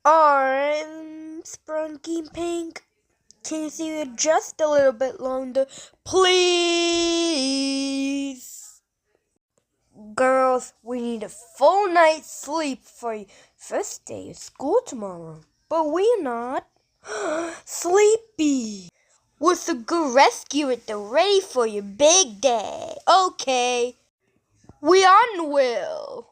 I'm Sprunki Pink. Can you see it just a little bit longer, please? Girls, we need a full night's sleep for your first day of school tomorrow. But we're not sleepy. With a good rescue at the ready for your big day. Okay, we on will.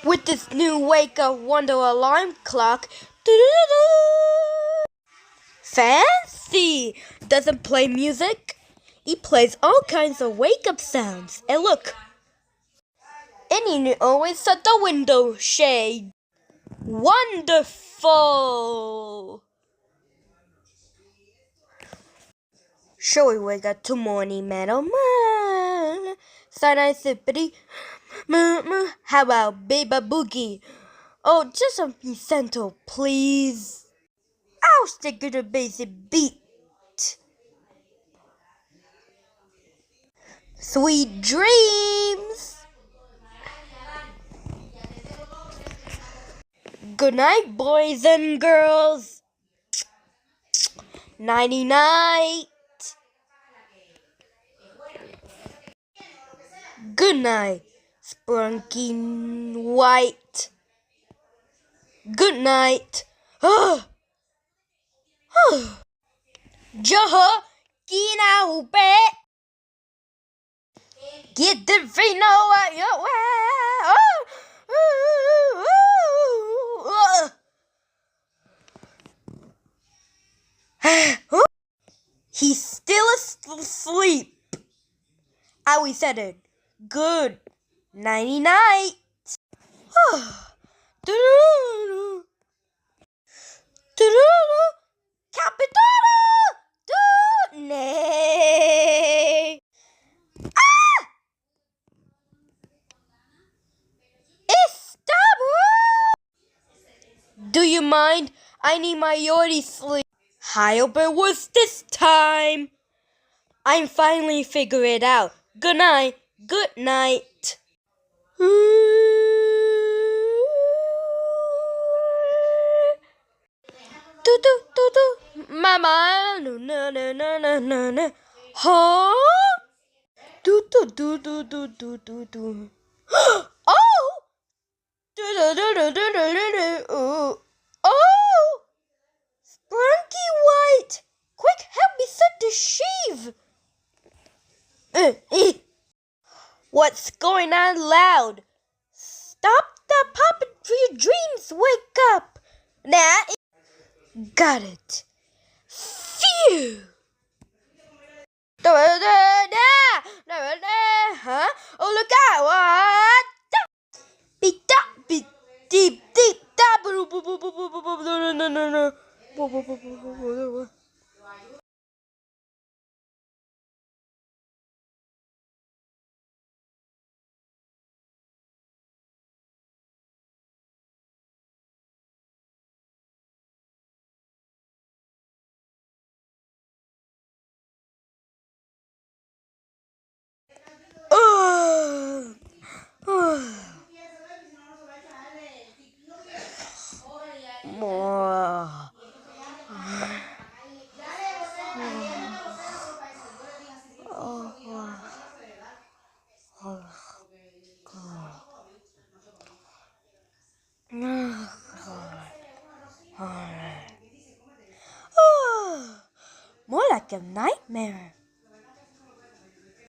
With this new wake up wonder alarm clock. Fancy! Doesn't play music. It plays all kinds of wake up sounds. And look, and you always set the window shade. Wonderful! Shall we wake up to morning metal? Side-eye sippity. How about Baby Boogie? Oh, just something gentle, please. I'll stick to the basic beat. Sweet dreams. Good night, boys and girls. Nighty night. Good night, Sprunky White. Good night. Joho, Kinaube. Get the Vino out your way. He's still asleep. I always said it. Good nighty night. Capitano! Nay. Do you mind? I need my Yorty sleep. I hope it was this time. I'm finally figured it out. Good night. Good night. Mama, no, no, no, no, no, no, no. Huh? Do, do, do, do, do, do, do, do. Oh! Do, do, do, do, do, do, do. Oh! Sprunky White! Quick, help me set the sheave! What's going on loud? Stop the popping for your dreams! Wake up! Nah, got it. Phew! Huh? Oh, look out! What? Beep, beep, deep, deep, more like a nightmare.